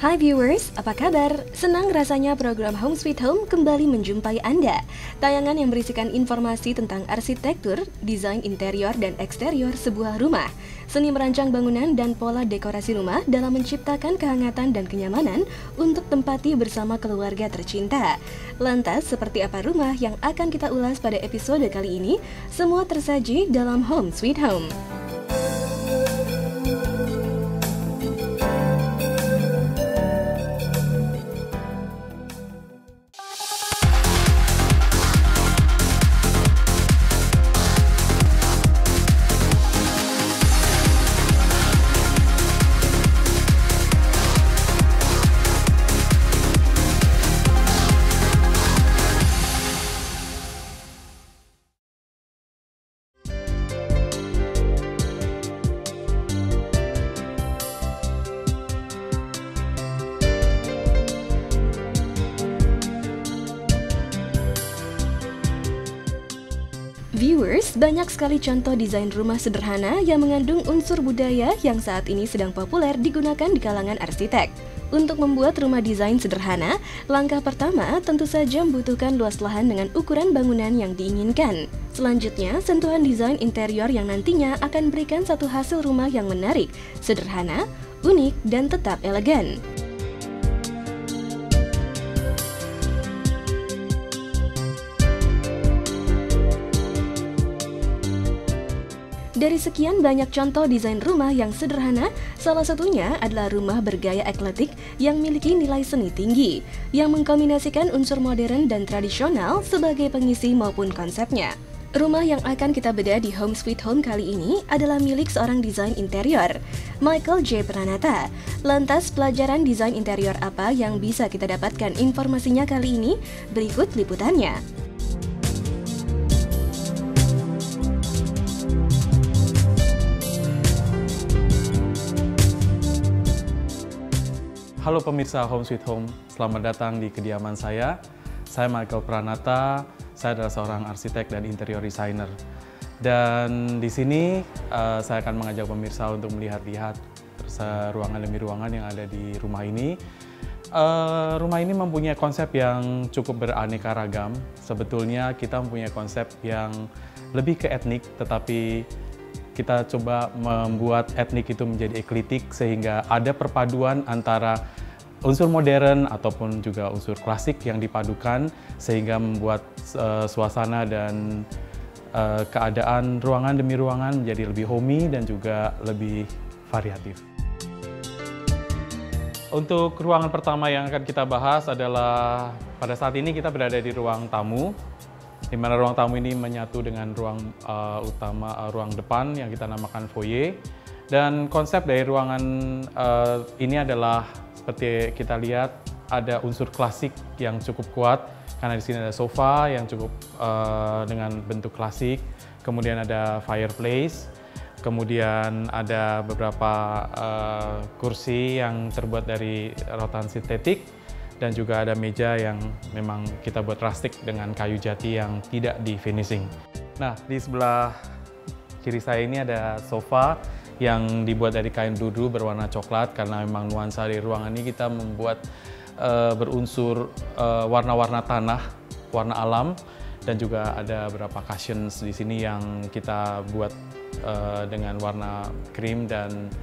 Hai viewers, apa kabar? Senang rasanya program Home Sweet Home kembali menjumpai Anda. Tayangan yang berisikan informasi tentang arsitektur, desain interior dan eksterior sebuah rumah, seni merancang bangunan dan pola dekorasi rumah dalam menciptakan kehangatan dan kenyamanan untuk tempati bersama keluarga tercinta. Lantas, seperti apa rumah yang akan kita ulas pada episode kali ini? Semua tersaji dalam Home Sweet Home. Viewers, banyak sekali contoh desain rumah sederhana yang mengandung unsur budaya yang saat ini sedang populer digunakan di kalangan arsitek. Untuk membuat rumah desain sederhana, langkah pertama tentu saja membutuhkan luas lahan dengan ukuran bangunan yang diinginkan. Selanjutnya, sentuhan desain interior yang nantinya akan berikan satu hasil rumah yang menarik, sederhana, unik, dan tetap elegan. Dari sekian banyak contoh desain rumah yang sederhana, salah satunya adalah rumah bergaya ekletik yang memiliki nilai seni tinggi, yang mengkombinasikan unsur modern dan tradisional sebagai pengisi maupun konsepnya. Rumah yang akan kita bedah di Home Sweet Home kali ini adalah milik seorang desain interior, Michael J. Pranata. Lantas, pelajaran desain interior apa yang bisa kita dapatkan informasinya kali ini? Berikut liputannya. Halo pemirsa Home Sweet Home, selamat datang di kediaman saya. Saya Michael Pranata, saya adalah seorang arsitek dan interior designer. Dan di sini saya akan mengajak pemirsa untuk melihat-lihat ruangan demi ruangan yang ada di rumah ini. Rumah ini mempunyai konsep yang cukup beraneka ragam. Sebetulnya kita mempunyai konsep yang lebih ke etnik, tetapi kita coba membuat etnik itu menjadi eklitik sehingga ada perpaduan antara unsur modern ataupun juga unsur klasik yang dipadukan sehingga membuat suasana dan keadaan ruangan demi ruangan menjadi lebih homey dan juga lebih variatif. Untuk ruangan pertama yang akan kita bahas adalah pada saat ini kita berada di ruang tamu, di mana ruang tamu ini menyatu dengan ruang utama, ruang depan yang kita namakan foyer. Dan konsep dari ruangan ini adalah seperti kita lihat ada unsur klasik yang cukup kuat karena di sini ada sofa yang cukup dengan bentuk klasik, kemudian ada fireplace, kemudian ada beberapa kursi yang terbuat dari rotan sintetik. Dan juga ada meja yang memang kita buat rustic dengan kayu jati yang tidak di finishing. Nah, di sebelah kiri saya ini ada sofa yang dibuat dari kain dudu berwarna coklat karena memang nuansa di ruangan ini kita membuat berunsur warna-warna tanah, warna alam, dan juga ada beberapa cushions di sini yang kita buat dengan warna krim dan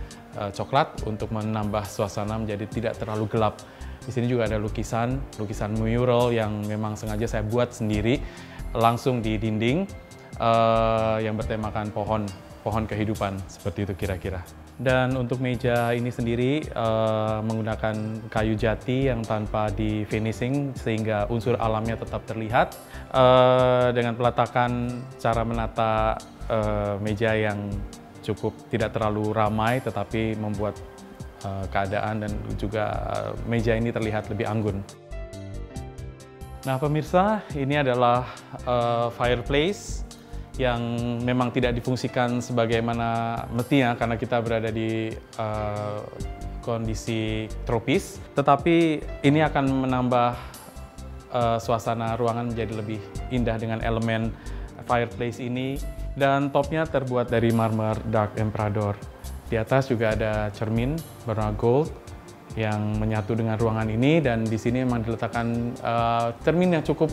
coklat untuk menambah suasana menjadi tidak terlalu gelap. Di sini juga ada lukisan mural yang memang sengaja saya buat sendiri langsung di dinding yang bertemakan pohon kehidupan, seperti itu kira-kira. Dan untuk meja ini sendiri menggunakan kayu jati yang tanpa di finishing sehingga unsur alamnya tetap terlihat dengan peletakan cara menata meja yang cukup tidak terlalu ramai tetapi membuat keadaan dan juga meja ini terlihat lebih anggun. Nah pemirsa, ini adalah fireplace yang memang tidak difungsikan sebagaimana mestinya karena kita berada di kondisi tropis. Tetapi ini akan menambah suasana ruangan menjadi lebih indah dengan elemen fireplace ini. Dan topnya terbuat dari marmer Dark Emperador. Di atas juga ada cermin berwarna gold yang menyatu dengan ruangan ini, dan di sini memang diletakkan cermin yang cukup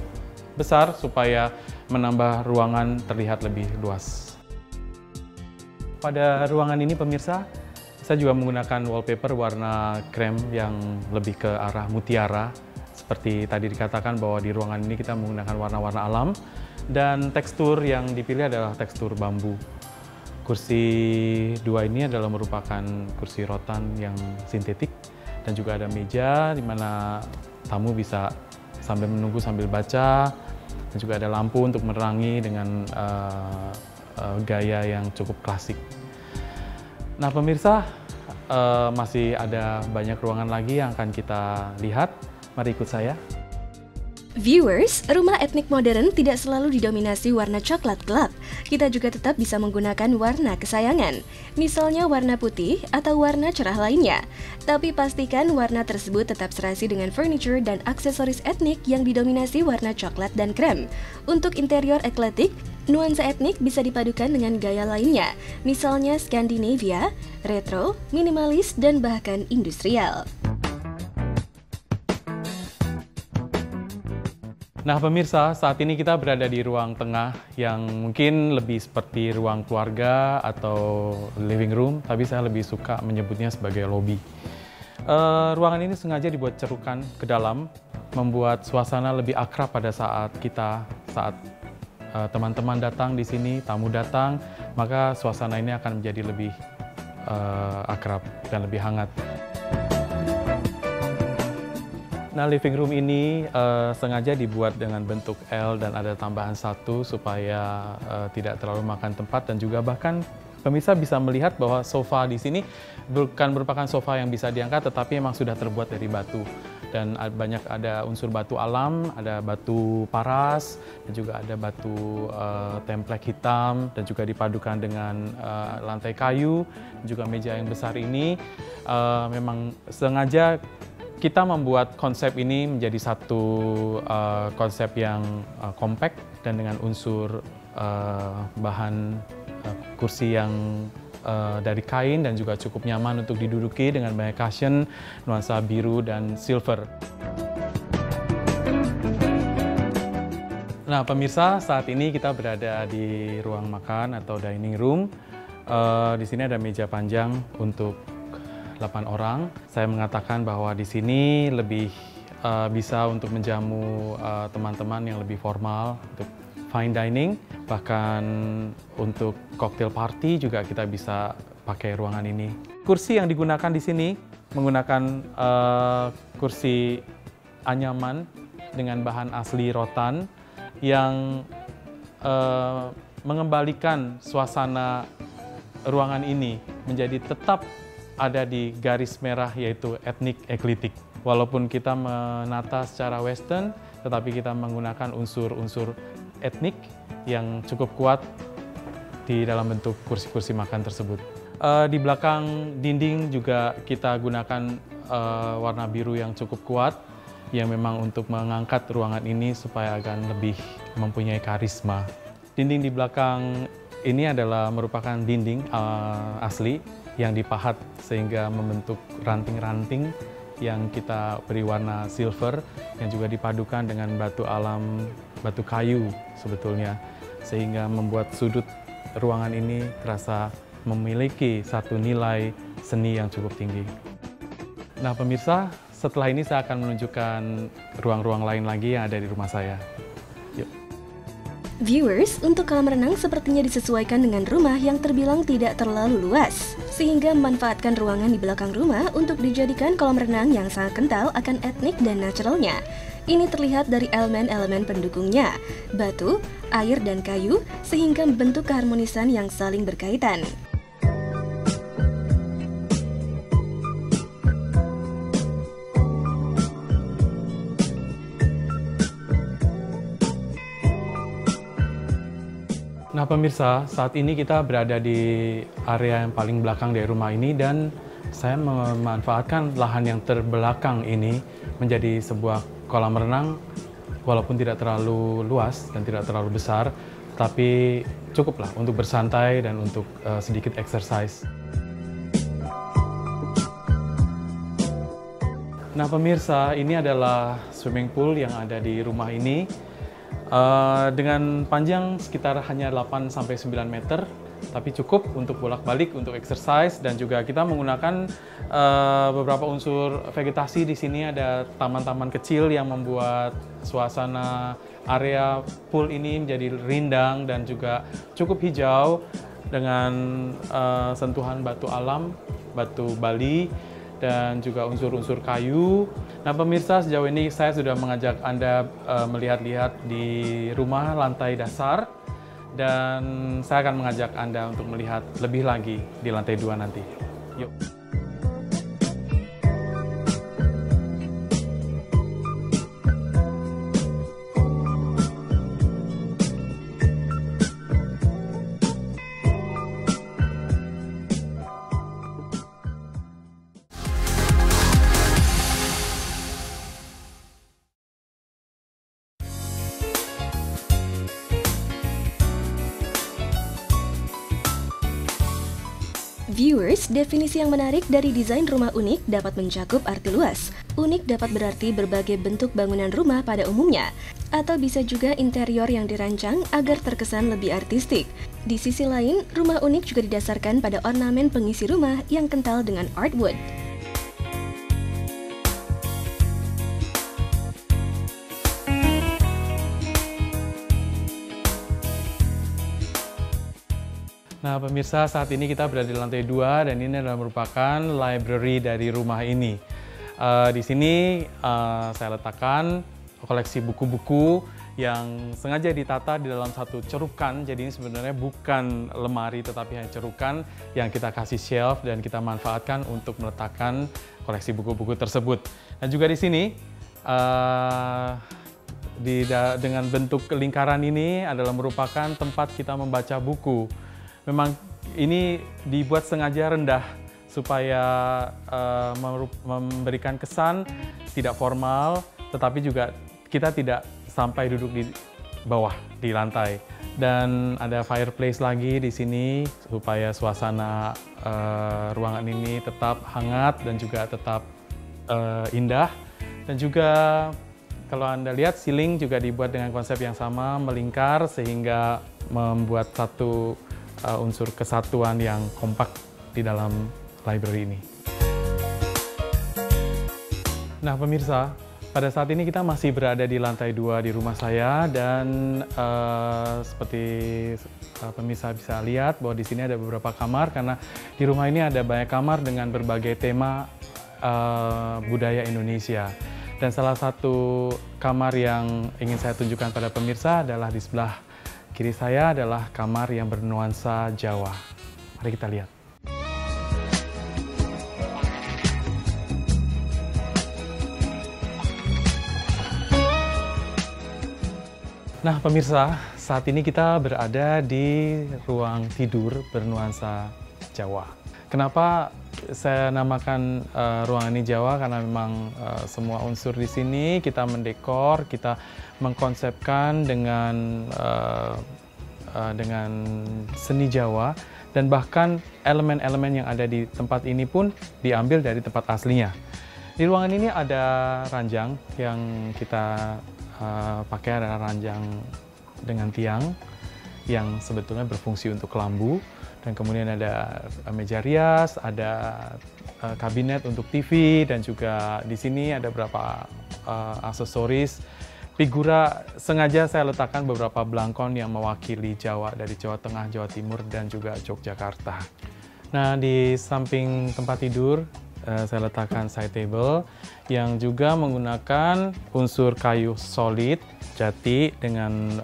besar supaya menambah ruangan terlihat lebih luas. Pada ruangan ini pemirsa, saya juga menggunakan wallpaper warna krem yang lebih ke arah mutiara. Seperti tadi dikatakan bahwa di ruangan ini kita menggunakan warna-warna alam, dan tekstur yang dipilih adalah tekstur bambu. Kursi dua ini adalah merupakan kursi rotan yang sintetik, dan juga ada meja di mana tamu bisa sambil menunggu sambil baca, dan juga ada lampu untuk menerangi dengan gaya yang cukup klasik. Nah pemirsa, masih ada banyak ruangan lagi yang akan kita lihat. Mari ikut saya. Viewers, rumah etnik modern tidak selalu didominasi warna coklat gelap. Kita juga tetap bisa menggunakan warna kesayangan, misalnya warna putih atau warna cerah lainnya. Tapi pastikan warna tersebut tetap serasi dengan furniture dan aksesoris etnik yang didominasi warna coklat dan krem. Untuk interior ekletik, nuansa etnik bisa dipadukan dengan gaya lainnya, misalnya Skandinavia, retro, minimalis, dan bahkan industrial. Nah pemirsa, saat ini kita berada di ruang tengah yang mungkin lebih seperti ruang keluarga atau living room, tapi saya lebih suka menyebutnya sebagai lobby. Ruangan ini sengaja dibuat cerukan ke dalam, membuat suasana lebih akrab pada saat teman-teman datang di sini, tamu datang, maka suasana ini akan menjadi lebih akrab dan lebih hangat. Nah, living room ini sengaja dibuat dengan bentuk L dan ada tambahan satu supaya tidak terlalu makan tempat, dan juga bahkan pemirsa bisa melihat bahwa sofa di sini bukan merupakan sofa yang bisa diangkat, tetapi memang sudah terbuat dari batu. Dan ada unsur batu alam, ada batu paras, dan juga ada batu templek hitam, dan juga dipadukan dengan lantai kayu, dan juga meja yang besar ini. Memang sengaja kita membuat konsep ini menjadi satu konsep yang compact dan dengan unsur bahan kursi yang dari kain dan juga cukup nyaman untuk diduduki dengan banyak cushion, nuansa biru dan silver. Nah pemirsa, saat ini kita berada di ruang makan atau dining room. Di sini ada meja panjang untuk 8 orang. Saya mengatakan bahwa di sini lebih bisa untuk menjamu teman-teman yang lebih formal, untuk fine dining, bahkan untuk cocktail party juga kita bisa pakai ruangan ini. Kursi yang digunakan di sini menggunakan kursi anyaman dengan bahan asli rotan yang mengembalikan suasana ruangan ini menjadi tetap ada di garis merah, yaitu etnik ekletik. Walaupun kita menata secara western, tetapi kita menggunakan unsur-unsur etnik yang cukup kuat di dalam bentuk kursi-kursi makan tersebut. Di belakang dinding juga kita gunakan warna biru yang cukup kuat, yang memang untuk mengangkat ruangan ini supaya akan lebih mempunyai karisma. Dinding di belakang ini adalah merupakan dinding asli yang dipahat sehingga membentuk ranting-ranting yang kita beri warna silver, yang juga dipadukan dengan batu alam, batu kayu sebetulnya, sehingga membuat sudut ruangan ini terasa memiliki satu nilai seni yang cukup tinggi. Nah pemirsa, setelah ini saya akan menunjukkan ruang-ruang lain lagi yang ada di rumah saya. Yuk. Viewers, untuk kolam renang sepertinya disesuaikan dengan rumah yang terbilang tidak terlalu luas, sehingga memanfaatkan ruangan di belakang rumah untuk dijadikan kolam renang yang sangat kental akan etnik dan naturalnya. Ini terlihat dari elemen-elemen pendukungnya, batu, air, dan kayu, sehingga membentuk keharmonisan yang saling berkaitan. Nah pemirsa, saat ini kita berada di area yang paling belakang dari rumah ini, dan saya memanfaatkan lahan yang terbelakang ini menjadi sebuah kolam renang, walaupun tidak terlalu luas dan tidak terlalu besar, tapi cukuplah untuk bersantai dan untuk sedikit exercise. Nah pemirsa, ini adalah swimming pool yang ada di rumah ini dengan panjang sekitar hanya 8-9 meter, tapi cukup untuk bolak-balik, untuk exercise, dan juga kita menggunakan beberapa unsur vegetasi. Di sini ada taman-taman kecil yang membuat suasana area pool ini menjadi rindang dan juga cukup hijau dengan sentuhan batu alam, batu Bali, dan juga unsur-unsur kayu. Nah pemirsa, sejauh ini saya sudah mengajak Anda melihat-lihat di rumah lantai dasar, dan saya akan mengajak Anda untuk melihat lebih lagi di lantai 2 nanti. Yuk. Viewers, definisi yang menarik dari desain rumah unik dapat mencakup arti luas. Unik dapat berarti berbagai bentuk bangunan rumah pada umumnya, atau bisa juga interior yang dirancang agar terkesan lebih artistik. Di sisi lain, rumah unik juga didasarkan pada ornamen pengisi rumah yang kental dengan artwood. Nah pemirsa, saat ini kita berada di lantai 2 dan ini adalah merupakan library dari rumah ini. Di sini saya letakkan koleksi buku-buku yang sengaja ditata di dalam satu cerukan. Jadi ini sebenarnya bukan lemari tetapi hanya cerukan yang kita kasih shelf dan kita manfaatkan untuk meletakkan koleksi buku-buku tersebut. Dan juga di sini dengan bentuk lingkaran ini adalah merupakan tempat kita membaca buku. Memang ini dibuat sengaja rendah supaya memberikan kesan tidak formal, tetapi juga kita tidak sampai duduk di bawah di lantai. Dan ada fireplace lagi di sini supaya suasana ruangan ini tetap hangat dan juga tetap indah. Dan juga kalau Anda lihat ceiling juga dibuat dengan konsep yang sama, melingkar sehingga membuat satu unsur kesatuan yang kompak di dalam library ini. Nah pemirsa, pada saat ini kita masih berada di lantai 2 di rumah saya dan seperti pemirsa bisa lihat bahwa di sini ada beberapa kamar karena di rumah ini ada banyak kamar dengan berbagai tema budaya Indonesia. Dan salah satu kamar yang ingin saya tunjukkan pada pemirsa adalah di sebelah kiri saya adalah kamar yang bernuansa Jawa. Mari kita lihat. Nah pemirsa, saat ini kita berada di ruang tidur bernuansa Jawa. Kenapa saya namakan ruangan ini Jawa? Karena memang semua unsur di sini kita mendekor, kita mengkonsepkan dengan seni Jawa, dan bahkan elemen-elemen yang ada di tempat ini pun diambil dari tempat aslinya. Di ruangan ini ada ranjang yang kita pakai, adalah ranjang dengan tiang yang sebetulnya berfungsi untuk kelambu, dan kemudian ada meja rias, ada kabinet untuk TV, dan juga di sini ada beberapa aksesoris. Figura sengaja saya letakkan beberapa belangkon yang mewakili Jawa dari Jawa Tengah, Jawa Timur, dan juga Yogyakarta. Nah, di samping tempat tidur saya letakkan side table yang juga menggunakan unsur kayu solid jati dengan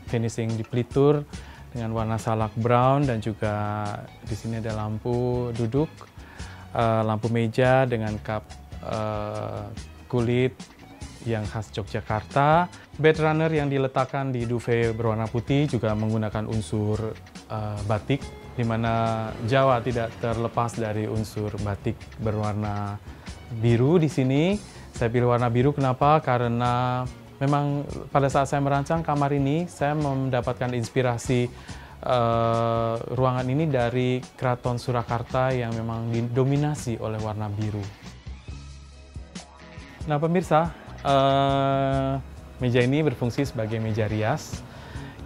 finishing di pelitur dengan warna salak brown, dan juga di sini ada lampu duduk, lampu meja dengan kap kulit yang khas Yogyakarta. Bed runner yang diletakkan di duvet berwarna putih juga menggunakan unsur batik, di mana Jawa tidak terlepas dari unsur batik berwarna biru. Di sini saya pilih warna biru, kenapa? Karena memang pada saat saya merancang kamar ini, saya mendapatkan inspirasi ruangan ini dari Keraton Surakarta yang memang didominasi oleh warna biru. Nah pemirsa, meja ini berfungsi sebagai meja rias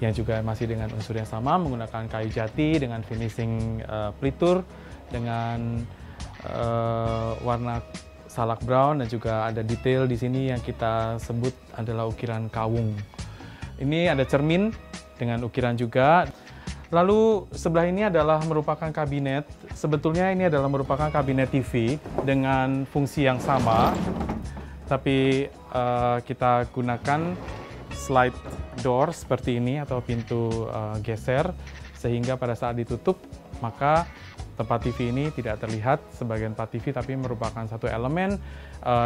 yang juga masih dengan unsur yang sama, menggunakan kayu jati dengan finishing pelitur dengan warna salak brown, dan juga ada detail di sini yang kita sebut adalah ukiran kawung. Ini ada cermin dengan ukiran juga. Lalu sebelah ini adalah merupakan kabinet. Sebetulnya ini adalah merupakan kabinet TV dengan fungsi yang sama, tapi kita gunakan slide door seperti ini atau pintu geser, sehingga pada saat ditutup maka tempat TV ini tidak terlihat sebagai tempat TV, tapi merupakan satu elemen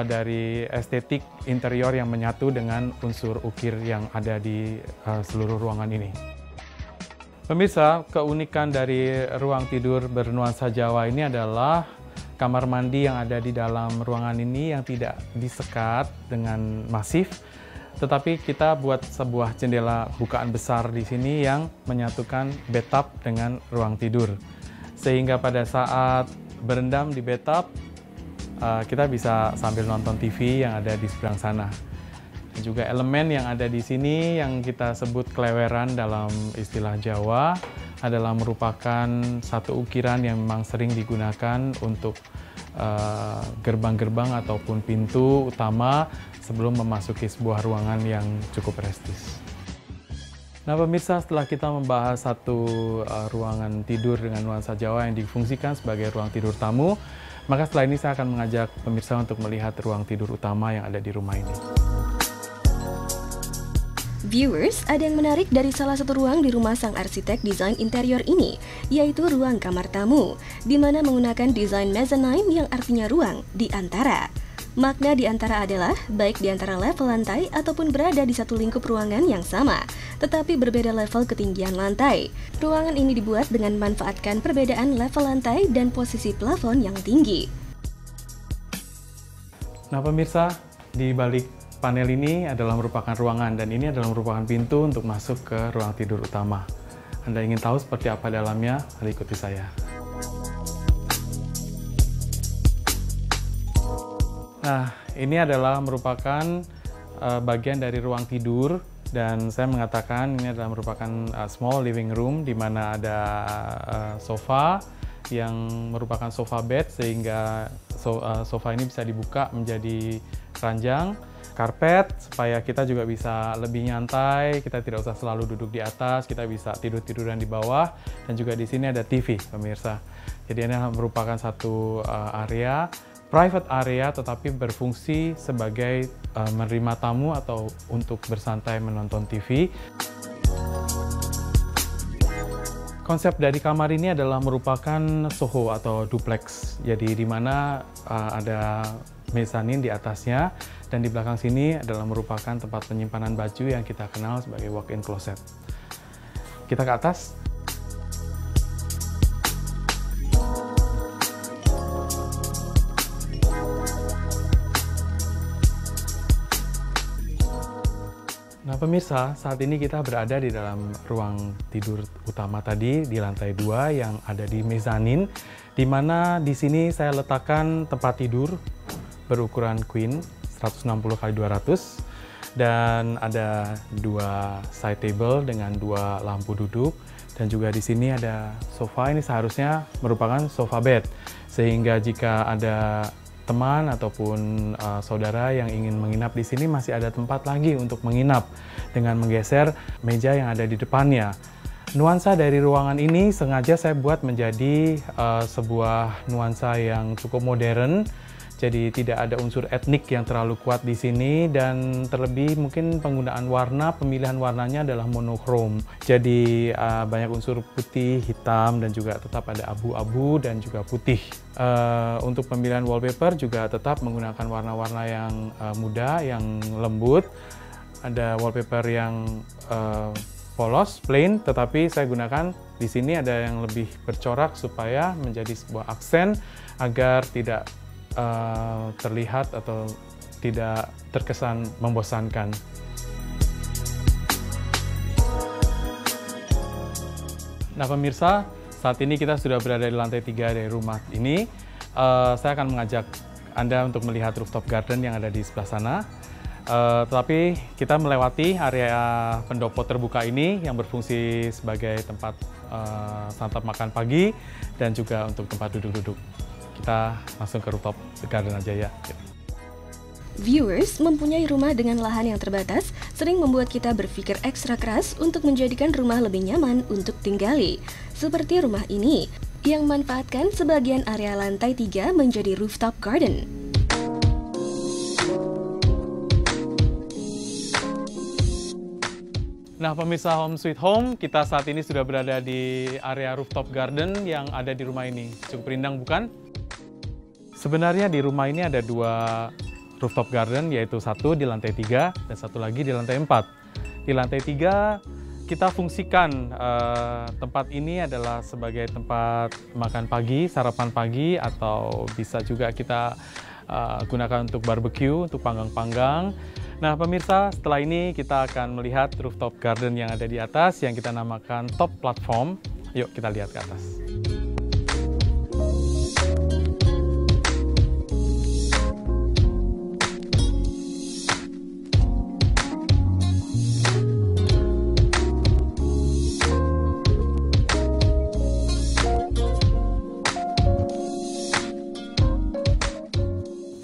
dari estetik interior yang menyatu dengan unsur ukir yang ada di seluruh ruangan ini. Pemirsa, keunikan dari ruang tidur bernuansa Jawa ini adalah kamar mandi yang ada di dalam ruangan ini yang tidak disekat dengan masif, tetapi kita buat sebuah jendela bukaan besar di sini yang menyatukan bathtub dengan ruang tidur. Sehingga pada saat berendam di bathtub, kita bisa sambil nonton TV yang ada di seberang sana. Dan juga elemen yang ada di sini yang kita sebut kleweran dalam istilah Jawa adalah merupakan satu ukiran yang memang sering digunakan untuk gerbang-gerbang ataupun pintu utama sebelum memasuki sebuah ruangan yang cukup prestis. Nah pemirsa, setelah kita membahas satu ruangan tidur dengan nuansa Jawa yang difungsikan sebagai ruang tidur tamu, maka setelah ini saya akan mengajak pemirsa untuk melihat ruang tidur utama yang ada di rumah ini. Viewers, ada yang menarik dari salah satu ruang di rumah sang arsitek desain interior ini, yaitu ruang kamar tamu, di mana menggunakan desain mezzanine yang artinya ruang di antara. Makna di antara adalah baik di antara level lantai ataupun berada di satu lingkup ruangan yang sama, tetapi berbeda level ketinggian lantai. Ruangan ini dibuat dengan memanfaatkan perbedaan level lantai dan posisi plafon yang tinggi. Nah pemirsa, di balik panel ini adalah merupakan ruangan, dan ini adalah merupakan pintu untuk masuk ke ruang tidur utama. Anda ingin tahu seperti apa dalamnya? Mari ikuti saya. Nah, ini adalah merupakan bagian dari ruang tidur, dan saya mengatakan ini adalah merupakan small living room di mana ada sofa yang merupakan sofa bed, sehingga sofa ini bisa dibuka menjadi ranjang, karpet supaya kita juga bisa lebih nyantai, kita tidak usah selalu duduk di atas, kita bisa tidur-tiduran di bawah, dan juga di sini ada TV, pemirsa. Jadi ini merupakan satu area private area, tetapi berfungsi sebagai menerima tamu atau untuk bersantai menonton TV. Konsep dari kamar ini adalah merupakan soho atau duplex. Jadi di mana ada mezanin di atasnya, dan di belakang sini adalah merupakan tempat penyimpanan baju yang kita kenal sebagai walk-in closet. Kita ke atas. Nah pemirsa, saat ini kita berada di dalam ruang tidur utama tadi di lantai 2 yang ada di mezanin, di mana di sini saya letakkan tempat tidur berukuran queen 160x200, dan ada 2 side table dengan 2 lampu duduk, dan juga di sini ada sofa. Ini seharusnya merupakan sofa bed, sehingga jika ada teman ataupun saudara yang ingin menginap di sini masih ada tempat lagi untuk menginap dengan menggeser meja yang ada di depannya. Nuansa dari ruangan ini sengaja saya buat menjadi sebuah nuansa yang cukup modern. Jadi tidak ada unsur etnik yang terlalu kuat di sini, dan terlebih mungkin penggunaan warna, pemilihan warnanya adalah monokrom. Jadi banyak unsur putih, hitam, dan juga tetap ada abu-abu dan juga putih. Untuk pemilihan wallpaper juga tetap menggunakan warna-warna yang muda, yang lembut. Ada wallpaper yang polos, plain, tetapi saya gunakan di sini ada yang lebih bercorak supaya menjadi sebuah aksen agar tidak terlihat atau tidak terkesan membosankan. Nah pemirsa, saat ini kita sudah berada di lantai 3 dari rumah ini. Saya akan mengajak Anda untuk melihat rooftop garden yang ada di sebelah sana. Tetapi kita melewati area pendopo terbuka ini yang berfungsi sebagai tempat santap makan pagi dan juga untuk tempat duduk-duduk. Kita langsung ke rooftop garden aja ya. Viewers, mempunyai rumah dengan lahan yang terbatas sering membuat kita berpikir ekstra keras untuk menjadikan rumah lebih nyaman untuk tinggali. Seperti rumah ini, yang memanfaatkan sebagian area lantai 3 menjadi rooftop garden. Nah, pemirsa Home Sweet Home, kita saat ini sudah berada di area rooftop garden yang ada di rumah ini. Cukup rindang, bukan? Sebenarnya di rumah ini ada 2 rooftop garden, yaitu satu di lantai 3 dan satu lagi di lantai 4. Di lantai 3 kita fungsikan tempat ini adalah sebagai tempat makan pagi, sarapan pagi, atau bisa juga kita gunakan untuk barbecue, untuk panggang-panggang. Nah pemirsa, setelah ini kita akan melihat rooftop garden yang ada di atas yang kita namakan top platform. Yuk kita lihat ke atas.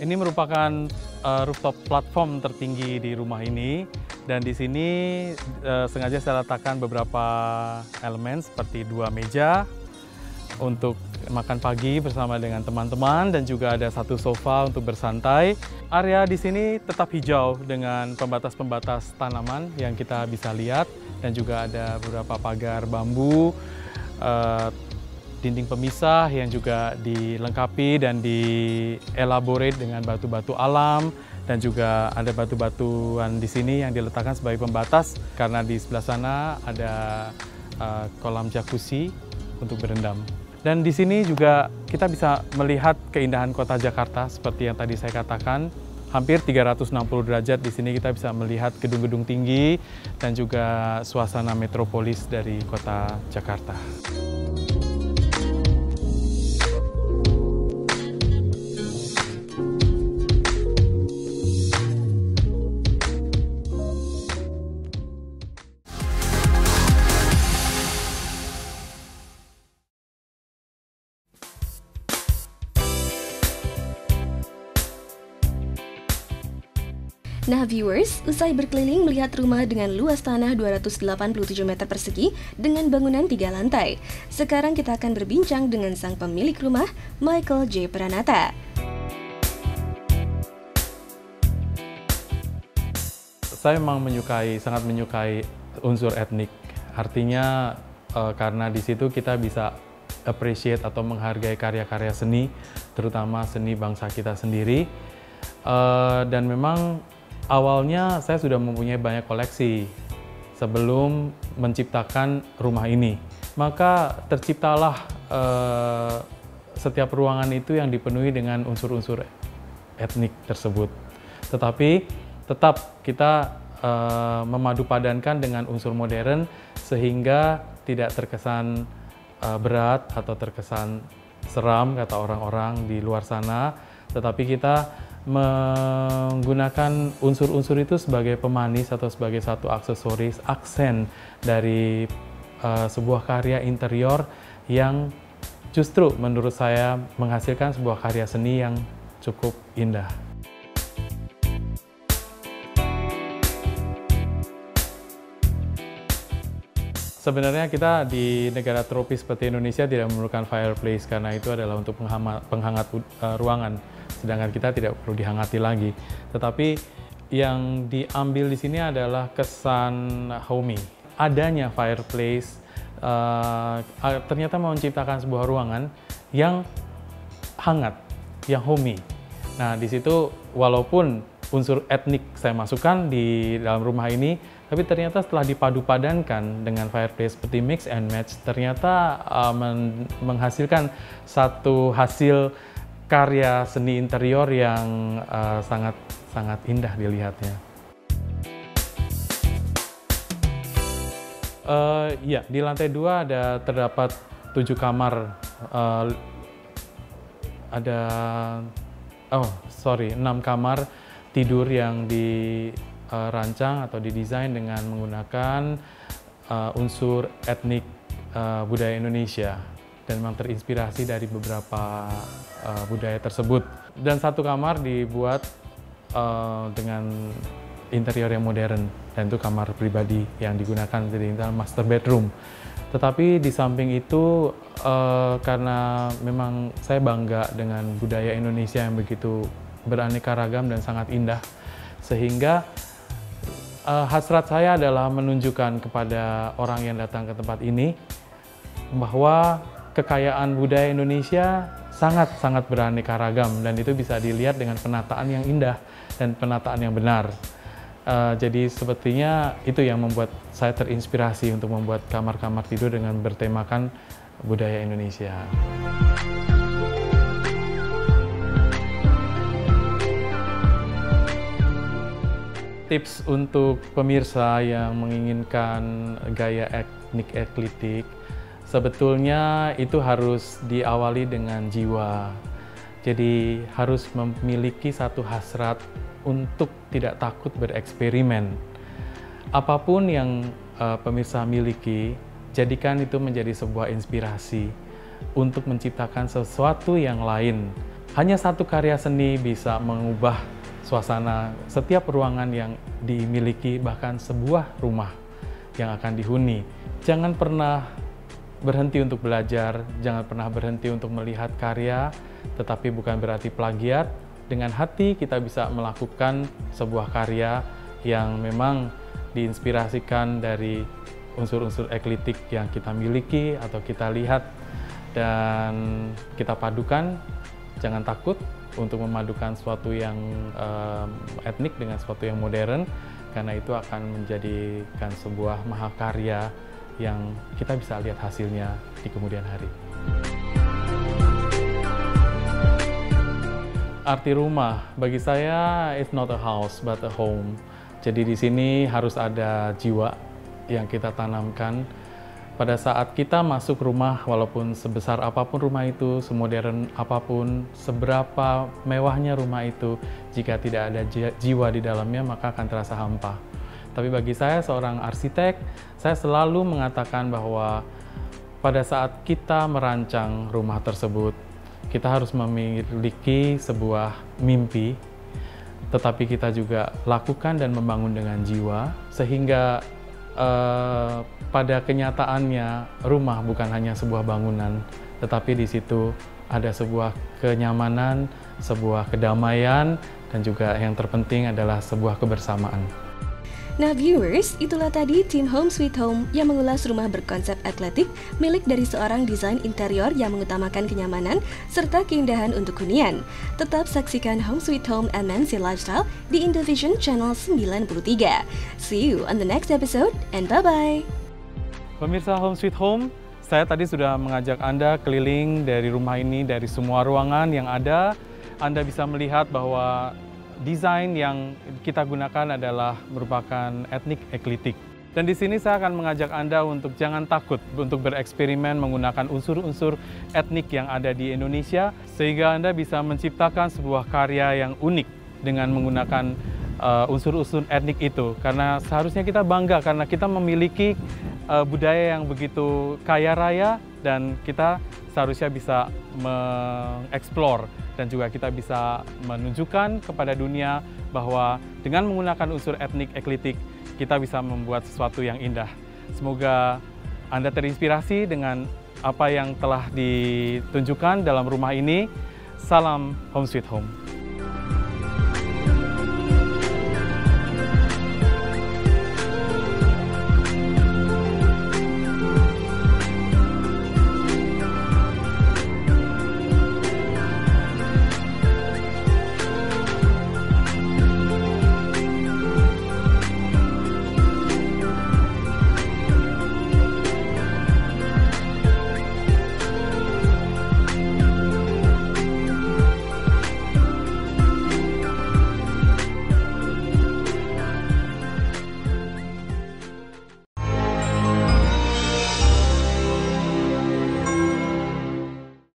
Ini merupakan rooftop platform tertinggi di rumah ini, dan di sini sengaja saya letakkan beberapa elemen seperti 2 meja untuk makan pagi bersama dengan teman-teman dan juga ada 1 sofa untuk bersantai. Area di sini tetap hijau dengan pembatas-pembatas tanaman yang kita bisa lihat dan juga ada beberapa pagar bambu, dinding pemisah yang juga dilengkapi dan dielaborate dengan batu-batu alam, dan juga ada batu-batuan di sini yang diletakkan sebagai pembatas karena di sebelah sana ada kolam jacuzzi untuk berendam. Dan di sini juga kita bisa melihat keindahan kota Jakarta seperti yang tadi saya katakan. Hampir 360 derajat di sini kita bisa melihat gedung-gedung tinggi dan juga suasana metropolis dari kota Jakarta. Nah viewers, usai berkeliling melihat rumah dengan luas tanah 287 meter persegi dengan bangunan 3 lantai, sekarang kita akan berbincang dengan sang pemilik rumah, Michael J. Pranata. Saya memang sangat menyukai unsur etnik. Artinya karena di situ kita bisa appreciate atau menghargai karya-karya seni, terutama seni bangsa kita sendiri. Dan memang awalnya saya sudah mempunyai banyak koleksi sebelum menciptakan rumah ini. Maka terciptalah setiap ruangan itu yang dipenuhi dengan unsur-unsur etnik tersebut. Tetapi tetap kita memadupadankan dengan unsur modern sehingga tidak terkesan berat atau terkesan seram kata orang-orang di luar sana. Tetapi kita menggunakan unsur-unsur itu sebagai pemanis atau sebagai satu aksesoris, aksen dari sebuah karya interior yang justru menurut saya menghasilkan sebuah karya seni yang cukup indah. Sebenarnya kita di negara tropis seperti Indonesia tidak memerlukan fireplace karena itu adalah untuk penghangat ruangan. Sedangkan kita tidak perlu dihangati lagi. Tetapi yang diambil di sini adalah kesan homey. Adanya fireplace ternyata menciptakan sebuah ruangan yang hangat, yang homey. Nah, di situ walaupun unsur etnik saya masukkan di dalam rumah ini, tapi ternyata setelah dipadu-padankan dengan fireplace seperti mix and match, ternyata menghasilkan satu hasil karya seni interior yang sangat indah dilihatnya. Ya, di lantai 2 terdapat 7 kamar. Ada 6 kamar tidur yang dirancang atau didesain dengan menggunakan unsur etnik budaya Indonesia dan memang terinspirasi dari beberapa budaya tersebut. Dan 1 kamar dibuat dengan interior yang modern, dan itu kamar pribadi yang digunakan jadi master bedroom. Tetapi di samping itu, karena memang saya bangga dengan budaya Indonesia yang begitu beraneka ragam dan sangat indah, sehingga hasrat saya adalah menunjukkan kepada orang yang datang ke tempat ini bahwa kekayaan budaya Indonesia sangat-sangat beraneka ragam, dan itu bisa dilihat dengan penataan yang indah dan penataan yang benar. Jadi sepertinya itu yang membuat saya terinspirasi untuk membuat kamar-kamar tidur dengan bertemakan budaya Indonesia. Tips untuk pemirsa yang menginginkan gaya etnik eklitik, sebetulnya itu harus diawali dengan jiwa. Jadi harus memiliki satu hasrat untuk tidak takut bereksperimen. Apapun yang pemirsa miliki, jadikan itu menjadi sebuah inspirasi untuk menciptakan sesuatu yang lain. Hanya satu karya seni bisa mengubah suasana setiap ruangan yang dimiliki, bahkan sebuah rumah yang akan dihuni. Jangan pernah berhenti untuk belajar, jangan pernah berhenti untuk melihat karya, tetapi bukan berarti plagiat. Dengan hati kita bisa melakukan sebuah karya yang memang diinspirasikan dari unsur-unsur eklitik yang kita miliki atau kita lihat, dan kita padukan. Jangan takut untuk memadukan sesuatu yang etnik dengan sesuatu yang modern, karena itu akan menjadikan sebuah mahakarya yang kita bisa lihat hasilnya di kemudian hari. Arti rumah bagi saya, it's not a house but a home. Jadi di sini harus ada jiwa yang kita tanamkan. Pada saat kita masuk rumah, walaupun sebesar apapun rumah itu, semodern apapun, seberapa mewahnya rumah itu, jika tidak ada jiwa di dalamnya, maka akan terasa hampa. Tapi bagi saya, seorang arsitek, saya selalu mengatakan bahwa pada saat kita merancang rumah tersebut, kita harus memiliki sebuah mimpi, tetapi kita juga lakukan dan membangun dengan jiwa, sehingga pada kenyataannya rumah bukan hanya sebuah bangunan, tetapi di situ ada sebuah kenyamanan, sebuah kedamaian, dan juga yang terpenting adalah sebuah kebersamaan. Nah viewers, itulah tadi tim Home Sweet Home yang mengulas rumah berkonsep atletik milik dari seorang desain interior yang mengutamakan kenyamanan serta keindahan untuk hunian. Tetap saksikan Home Sweet Home MNC Lifestyle di Indovision Channel 93. See you on the next episode and bye-bye. Pemirsa Home Sweet Home, saya tadi sudah mengajak Anda keliling dari rumah ini, dari semua ruangan yang ada. Anda bisa melihat bahwa desain yang kita gunakan adalah merupakan etnik eklitik. Dan di sini saya akan mengajak Anda untuk jangan takut untuk bereksperimen menggunakan unsur-unsur etnik yang ada di Indonesia, sehingga Anda bisa menciptakan sebuah karya yang unik dengan menggunakan unsur-unsur etnik itu. Karena seharusnya kita bangga karena kita memiliki budaya yang begitu kaya raya, dan kita seharusnya bisa mengeksplor dan juga kita bisa menunjukkan kepada dunia bahwa dengan menggunakan unsur etnik eklitik, kita bisa membuat sesuatu yang indah. Semoga Anda terinspirasi dengan apa yang telah ditunjukkan dalam rumah ini. Salam Home Sweet Home.